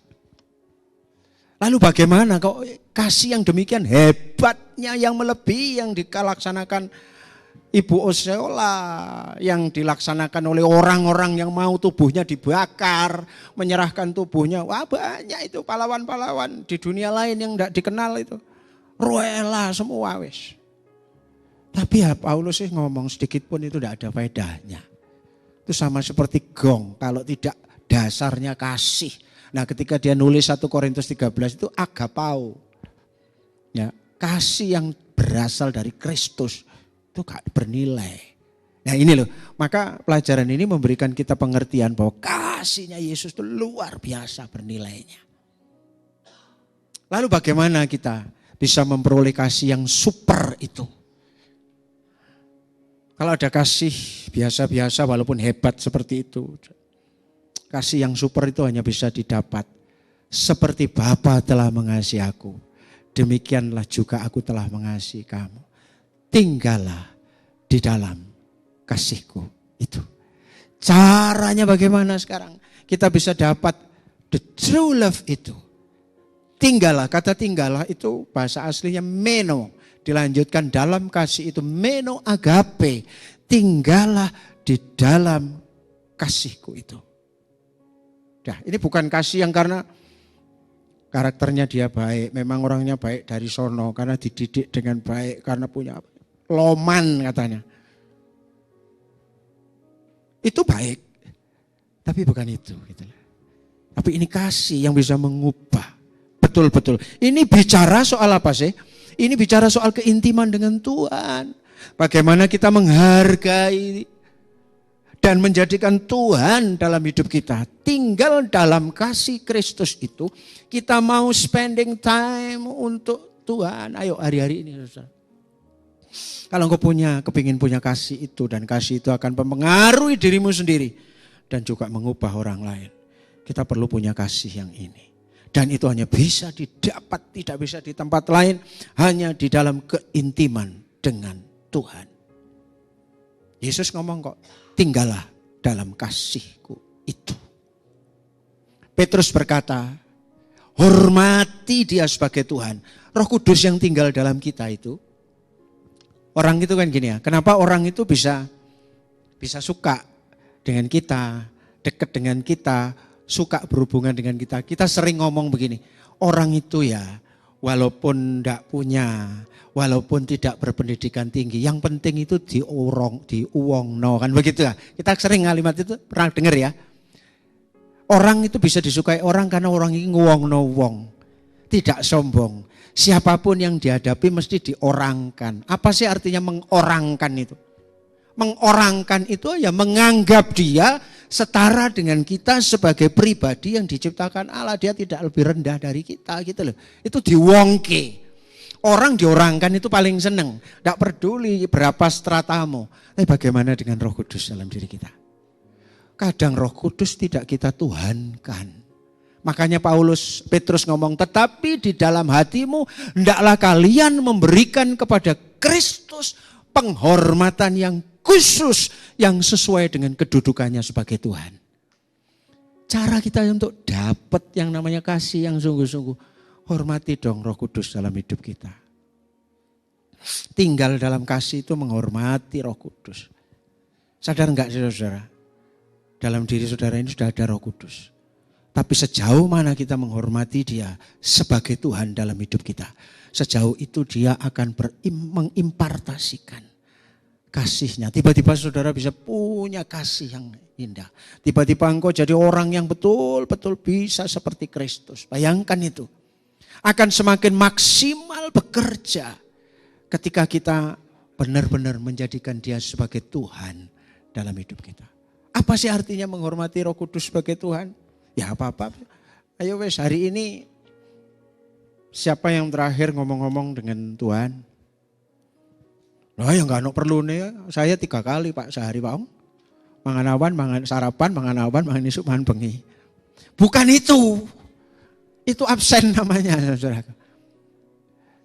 Lalu bagaimana kok kasih yang demikian hebatnya yang melebihi yang dilaksanakan Ibu Osceola, yang dilaksanakan oleh orang-orang yang mau tubuhnya dibakar, menyerahkan tubuhnya. Wah banyak itu pahlawan-pahlawan di dunia lain yang tidak dikenal itu. Rela semua wis. Tapi ya Paulus sih ngomong sedikit pun itu tidak ada faedahnya. Itu sama seperti gong kalau tidak dasarnya kasih. Nah ketika dia nulis 1 Korintus 13 itu agapau. Ya, kasih yang berasal dari Kristus. Itu gak bernilai. Nah ini loh, maka pelajaran ini memberikan kita pengertian bahwa kasihnya Yesus itu luar biasa bernilainya. Lalu bagaimana kita bisa memperoleh kasih yang super itu? Kalau ada kasih biasa-biasa walaupun hebat seperti itu, kasih yang super itu hanya bisa didapat seperti Bapa telah mengasihi aku, demikianlah juga aku telah mengasihi kamu. Tinggallah di dalam kasihku itu. Caranya bagaimana sekarang? Kita bisa dapat the true love itu. Tinggallah, kata tinggallah itu bahasa aslinya meno. Dilanjutkan dalam kasih itu meno agape. Tinggallah di dalam kasihku itu. Nah, ini bukan kasih yang karena karakternya dia baik. Memang orangnya baik dari sono karena dididik dengan baik. Karena punya loman katanya. Itu baik. Tapi bukan itu. Gitu. Tapi ini kasih yang bisa mengubah. Betul-betul. Ini bicara soal apa sih? Ini bicara soal keintiman dengan Tuhan. Bagaimana kita menghargai dan menjadikan Tuhan dalam hidup kita. Tinggal dalam kasih Kristus itu, kita mau spending time untuk Tuhan. Ayo hari-hari ini. Kalau engkau kepingin punya kasih itu, dan kasih itu akan mempengaruhi dirimu sendiri dan juga mengubah orang lain. Kita perlu punya kasih yang ini. Dan itu hanya bisa didapat, tidak bisa di tempat lain, hanya di dalam keintiman dengan Tuhan. Yesus ngomong kok, tinggallah dalam kasihku itu. Petrus berkata, hormati dia sebagai Tuhan. Roh Kudus yang tinggal dalam kita itu, orang itu kan gini ya, kenapa orang itu bisa suka dengan kita, dekat dengan kita, suka berhubungan dengan kita. Kita sering ngomong begini, orang itu ya walaupun tidak punya, walaupun tidak berpendidikan tinggi, yang penting itu diuwongno kan begitu ya. Kita sering kalimat itu pernah dengar ya. Orang itu bisa disukai orang karena orang ini nguwongno wong, tidak sombong. Siapapun yang dihadapi mesti diorangkan. Apa sih artinya mengorangkan itu? Mengorangkan itu ya menganggap dia setara dengan kita sebagai pribadi yang diciptakan Allah. Dia tidak lebih rendah dari kita gitu loh. Itu diwongke. Orang diorangkan itu paling seneng. Tidak peduli berapa stratamu. Tapi bagaimana dengan Roh Kudus dalam diri kita? Kadang Roh Kudus tidak kita tuhankan. Makanya Petrus ngomong, tetapi di dalam hatimu hendaklah kalian memberikan kepada Kristus penghormatan yang khusus yang sesuai dengan kedudukannya sebagai Tuhan. Cara kita untuk dapat yang namanya kasih yang sungguh-sungguh, hormati dong Roh Kudus dalam hidup kita. Tinggal dalam kasih itu menghormati Roh Kudus. Sadar enggak saudara? Dalam diri saudara ini sudah ada Roh Kudus. Tapi sejauh mana kita menghormati dia sebagai Tuhan dalam hidup kita. Sejauh itu dia akan mengimpartasikan kasihnya. Tiba-tiba saudara bisa punya kasih yang indah. Tiba-tiba engkau jadi orang yang betul-betul bisa seperti Kristus. Bayangkan itu. Akan semakin maksimal bekerja ketika kita benar-benar menjadikan dia sebagai Tuhan dalam hidup kita. Apa sih artinya menghormati Roh Kudus sebagai Tuhan? Ya apa-apa. Ayo wes hari ini siapa yang terakhir ngomong-ngomong dengan Tuhan? Nah ya enggak perlu nih. Saya 3 kali Pak sehari Pak. Mangan awan, mangan sarapan, mangan awan, mangan isuk, mangan bengi. Bukan itu. Itu absen namanya, saudara.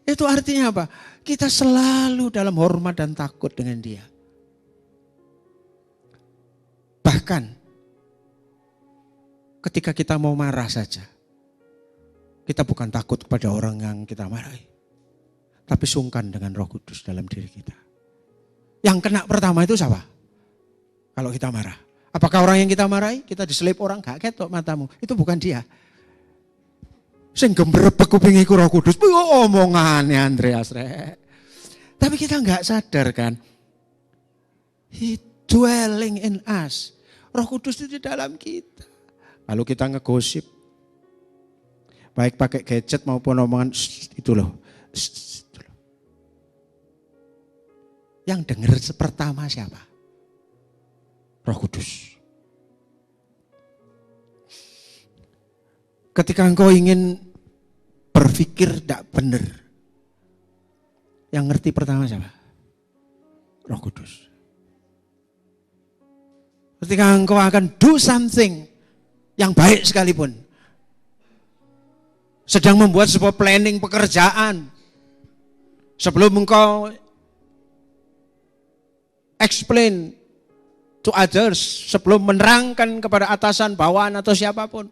Itu artinya apa? Kita selalu dalam hormat dan takut dengan dia. Bahkan ketika kita mau marah saja, kita bukan takut kepada orang yang kita marahi. Tapi sungkan dengan Roh Kudus dalam diri kita. Yang kena pertama itu siapa? Kalau kita marah. Apakah orang yang kita marahi? Kita diselip orang, gak ketok matamu. Itu bukan dia. Sing gembrepek kuping iku Roh Kudus. Omongane Andreas rek. Tapi kita enggak sadar kan. He dwelling in us. Roh Kudus itu di dalam kita. Lalu kita ngegosip. Baik pakai gadget maupun omongan itu loh. Yang dengar pertama siapa? Roh Kudus. Ketika engkau ingin berpikir tidak benar, yang ngerti pertama siapa? Roh Kudus. Ketika engkau akan do something yang baik sekalipun, sedang membuat sebuah planning pekerjaan, sebelum engkau explain to others, sebelum menerangkan kepada atasan, bawahan atau siapapun,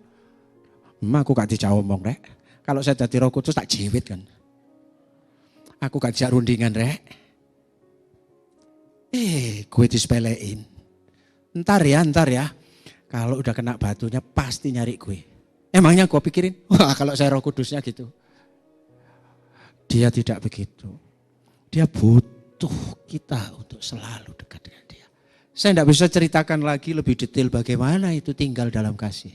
aku gak dijawab omong rek. Kalau saya jadi Roh Kudus tak jiwit kan. Aku gak dijak rundingan rek. Gue disepelein. Ntar ya. Kalau udah kena batunya pasti nyari gue. Emangnya gue pikirin, wah kalau saya Roh Kudusnya gitu. Dia tidak begitu. Dia butuh kita untuk selalu dekat dengan dia. Saya tidak bisa ceritakan lagi lebih detail bagaimana itu tinggal dalam kasih.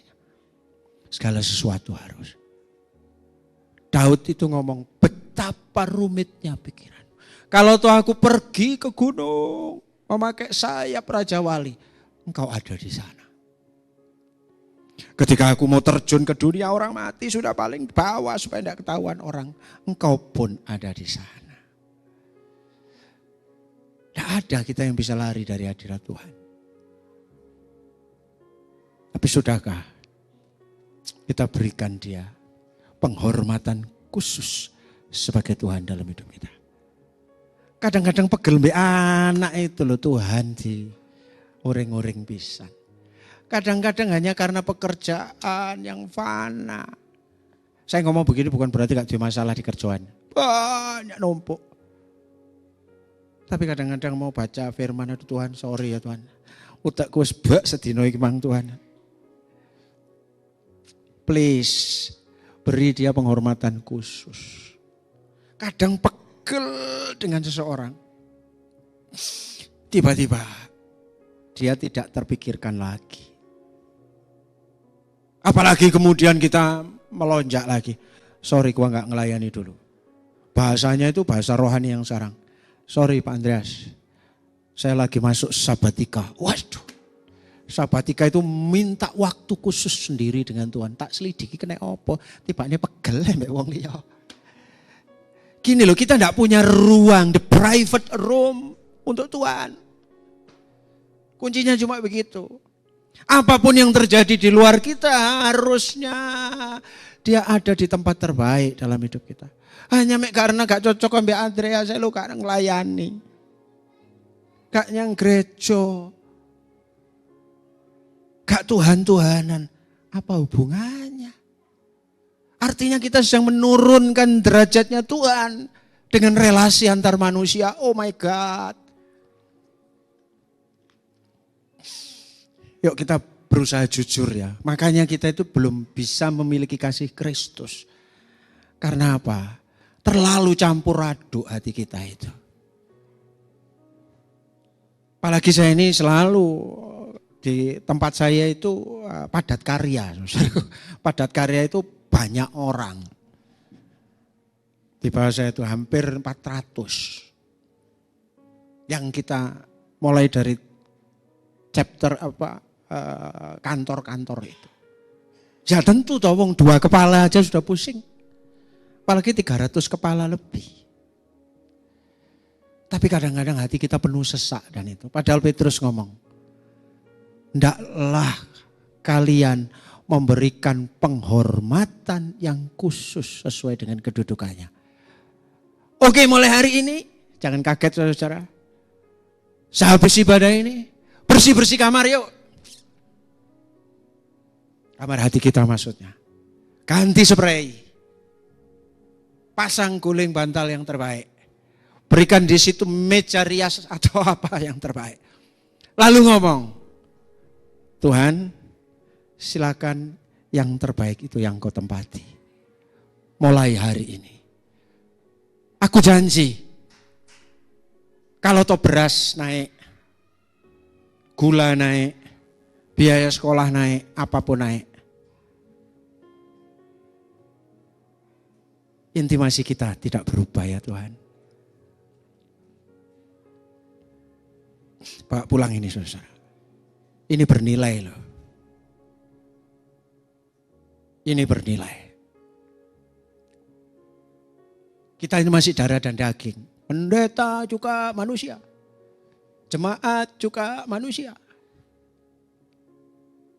Segala sesuatu harus. Daud itu ngomong, betapa rumitnya pikiran. Kalau tuh aku pergi ke gunung, memakai sayap Raja Wali, engkau ada di sana. Ketika aku mau terjun ke dunia orang mati, sudah paling bawah supaya tidak ketahuan orang, engkau pun ada di sana. Tidak ada kita yang bisa lari dari hadirat Tuhan. Tapi sudahkah kita berikan dia penghormatan khusus sebagai Tuhan dalam hidup kita. Kadang-kadang pegel mbek anak itu loh Tuhan di uring-uring pisan. Kadang-kadang hanya karena pekerjaan yang fana. Saya ngomong begini bukan berarti gak ada masalah di kerjaan. Banyak numpuk. Tapi kadang-kadang mau baca firman itu Tuhan, sorry ya Tuhan. Utakku wis bak sedino iki mang Tuhan. Please, beri dia penghormatan khusus. Kadang pegel dengan seseorang. Tiba-tiba dia tidak terpikirkan lagi. Apalagi kemudian kita melonjak lagi. Sorry gua gak ngelayani dulu. Bahasanya itu bahasa rohani yang sarang. Sorry Pak Andreas, saya lagi masuk sabatika. Waduh. Sabatika itu minta waktu khusus sendiri dengan Tuhan. Tak selidiki kena apa. Tibanya pegel mbek wong liya. Gini loh, kita tidak punya ruang, the private room untuk Tuhan. Kuncinya cuma begitu. Apapun yang terjadi di luar kita, harusnya dia ada di tempat terbaik dalam hidup kita. Hanya karena gak cocok sama Andrea, saya lo gak ngelayani. Gak nyang gereja. Gak Tuhan-Tuhanan. Apa hubungannya? Artinya kita sedang menurunkan derajatnya Tuhan dengan relasi antar manusia. Oh my God. Yuk kita berusaha jujur ya. Makanya kita itu belum bisa memiliki kasih Kristus. Karena apa? Terlalu campur aduk hati kita itu. Apalagi saya ini selalu di tempat saya itu padat karya. Padat karya itu banyak orang. Di bawah saya itu hampir 400. Yang kita mulai dari chapter kantor-kantor itu. Ya tentu toh wong 2 kepala aja sudah pusing. Apalagi 300 kepala lebih. Tapi kadang-kadang hati kita penuh sesak dan itu. Padahal Petrus ngomong, "Ndaklah kalian memberikan penghormatan yang khusus sesuai dengan kedudukannya." Oke, mulai hari ini, jangan kaget saudara-saudara. Sehabis ibadah ini, bersih-bersih kamar yuk. Kamar hati kita maksudnya. Ganti spray. Pasang guling bantal yang terbaik. Berikan di situ meja rias atau apa yang terbaik. Lalu ngomong, Tuhan silakan yang terbaik itu yang kau tempati. Mulai hari ini. Aku janji, kalau toh beras naik, gula naik, biaya sekolah naik, apapun naik. Intimasi kita tidak berubah ya Tuhan. Bawa pulang ini saudara. Ini bernilai loh. Ini bernilai. Kita ini masih darah dan daging. Pendeta juga manusia. Jemaat juga manusia.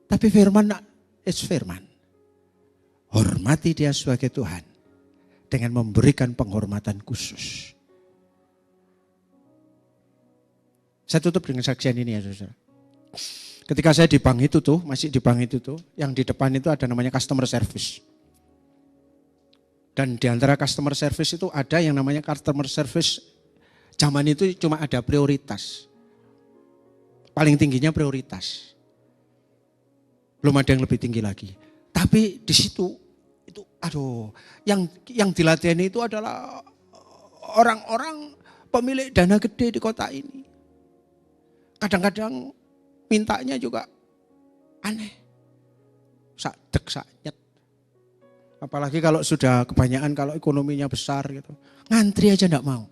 Tapi firman is firman. Hormati dia sebagai Tuhan. Dengan memberikan penghormatan khusus. Saya tutup dengan saksian ini ya saudara. Ketika saya di bank itu tuh, masih di bank itu tuh, yang di depan itu ada namanya customer service. Dan di antara customer service itu ada yang namanya customer service, zaman itu cuma ada prioritas. Paling tingginya prioritas. Belum ada yang lebih tinggi lagi. Tapi di situ, itu aduh, yang dilatihani itu adalah orang-orang pemilik dana gede di kota ini. Kadang-kadang mintanya juga aneh. Sakdek saknyet. Apalagi kalau sudah kebanyakan, kalau ekonominya besar gitu. Ngantri aja enggak mau.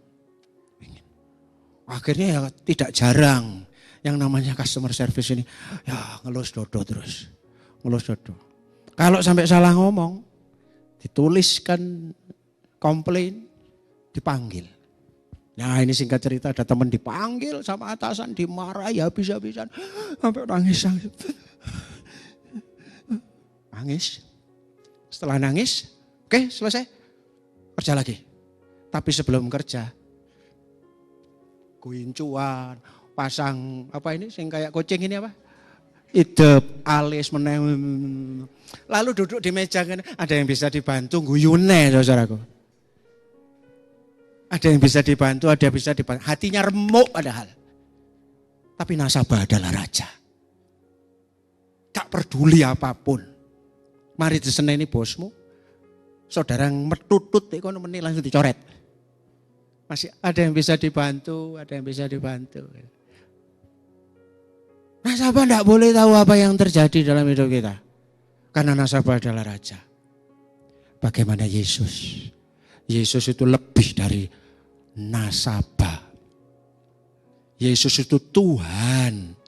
Akhirnya ya tidak jarang yang namanya customer service ini. Ya ngelus dodo terus. Ngelus dodo. Kalau sampai salah ngomong, dituliskan komplain, dipanggil. Nah ini singkat cerita, ada teman dipanggil sama atasan, dimarahi habis-habisan. Sampai nangis. Nangis. Setelah nangis, oke selesai. Kerja lagi. Tapi sebelum kerja, guincuan, pasang apa ini, sing kayak kucing ini apa? Idep, alis, menem. Lalu duduk di meja, ada yang bisa dibantu, guyune saudaraku. Ada yang bisa dibantu, ada yang bisa dibantu. Hatinya remuk padahal. Tapi nasabah adalah raja. Tak peduli apapun. Mari diseneni bosmu. Saudara yang metutut, ekonomi langsung dicoret. Masih ada yang bisa dibantu, ada yang bisa dibantu. Nasabah tidak boleh tahu apa yang terjadi dalam hidup kita. Karena nasabah adalah raja. Bagaimana Yesus? Yesus itu lebih dari nasabah. Yesus itu Tuhan.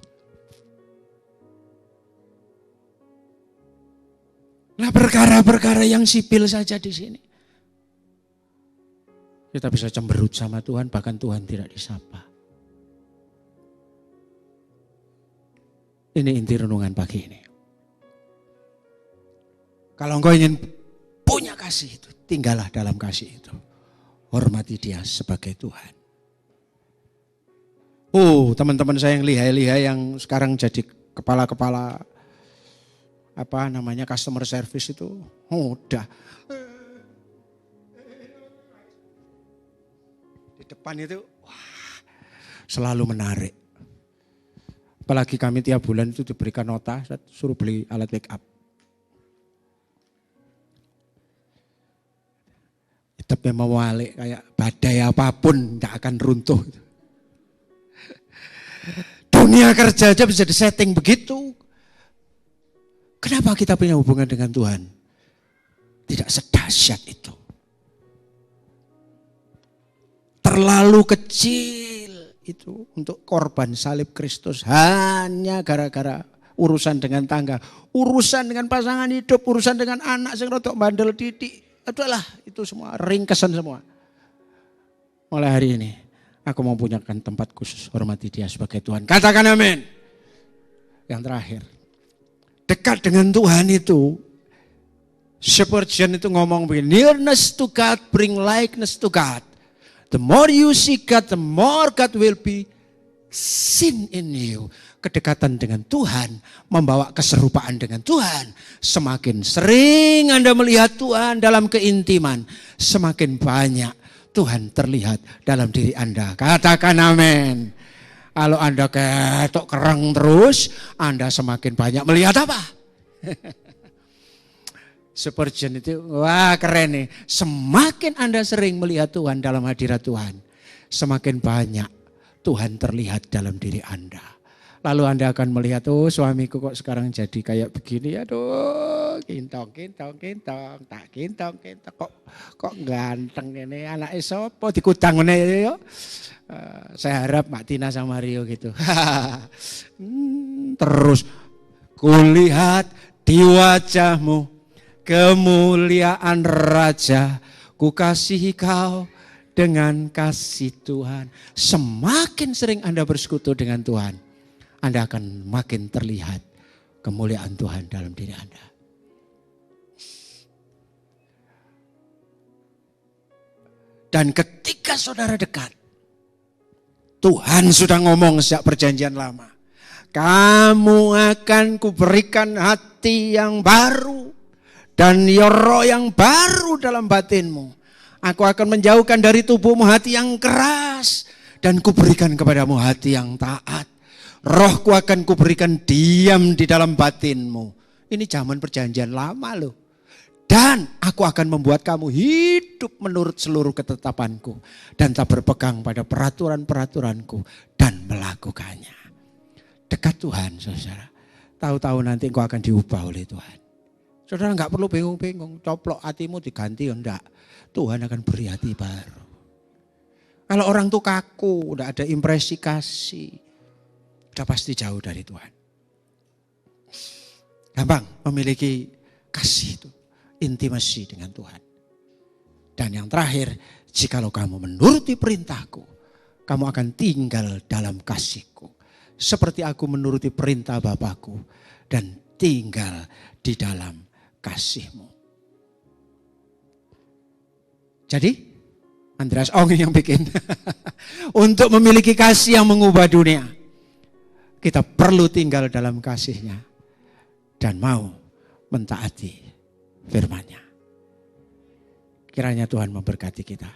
Nah perkara-perkara yang sipil saja di sini. Kita bisa cemberut sama Tuhan, bahkan Tuhan tidak disapa. Ini inti renungan pagi ini. Kalau engkau ingin punya kasih itu, tinggallah dalam kasih itu. Hormati dia sebagai Tuhan. Oh, teman-teman saya yang lihai-lihai yang sekarang jadi kepala-kepala customer service itu, udah. Di depan itu selalu menarik. Apalagi kami tiap bulan itu diberikan nota, suruh beli alat make up. Tapi mewalik kayak badai apapun tidak akan runtuh. Dunia kerja aja bisa disetting begitu. Kenapa kita punya hubungan dengan Tuhan? Tidak sedahsyat itu. Terlalu kecil itu untuk korban salib Kristus hanya gara-gara urusan dengan tangga, urusan dengan pasangan hidup, urusan dengan anak sing rodok bandel didik. Adalah itu semua ringkesan semua. Mulai hari ini aku mau punyakan tempat khusus, hormati dia sebagai Tuhan. Katakan amin. Yang terakhir, dekat dengan Tuhan itu, Spurgeon itu ngomong begini, nearness to God bring likeness to God. The more you see God, the more God will be seen in you. Kedekatan dengan Tuhan membawa keserupaan dengan Tuhan. Semakin sering Anda melihat Tuhan dalam keintiman, semakin banyak Tuhan terlihat dalam diri Anda. Katakan amin. Kalau Anda ketok kereng terus, Anda semakin banyak melihat apa? Spurgeon itu, wah keren nih. Semakin Anda sering melihat Tuhan dalam hadirat Tuhan, semakin banyak Tuhan terlihat dalam diri Anda. Lalu Anda akan melihat, oh suamiku kok sekarang jadi kayak begini, aduh kintong, tak kintong, kok ganteng ini anak sopo dikutang ini yo. Saya harap Mbak Tina sama Rio gitu. Terus kulihat di wajahmu kemuliaan Raja, ku kasihi kau dengan kasih Tuhan. Semakin sering Anda bersekutu dengan Tuhan, Anda akan makin terlihat kemuliaan Tuhan dalam diri Anda. Dan ketika saudara dekat, Tuhan sudah ngomong sejak perjanjian lama. Kamu akan kuberikan hati yang baru dan roh yang baru dalam batinmu. Aku akan menjauhkan dari tubuhmu hati yang keras dan kuberikan kepadamu hati yang taat. Rohku akan kuberikan diam di dalam batinmu. Ini zaman perjanjian lama loh. Dan aku akan membuat kamu hidup menurut seluruh ketetapanku. Dan tak berpegang pada peraturan-peraturanku. Dan melakukannya. Dekat Tuhan saudara. Tahu-tahu nanti engkau akan diubah oleh Tuhan. Saudara enggak perlu bingung-bingung. Coplok hatimu diganti enggak. Tuhan akan beri hati baru. Kalau orang tuh kaku, udah ada impresi kasih. Sudah pasti jauh dari Tuhan. Gampang memiliki kasih itu. Intimasi dengan Tuhan. Dan yang terakhir, jikalau kamu menuruti perintahku, kamu akan tinggal dalam kasihku. Seperti aku menuruti perintah Bapakku dan tinggal di dalam kasihmu. Jadi, Andreas Ong yang bikin. Untuk memiliki kasih yang mengubah dunia, kita perlu tinggal dalam kasih-Nya dan mau mentaati firman-Nya. Kiranya Tuhan memberkati kita.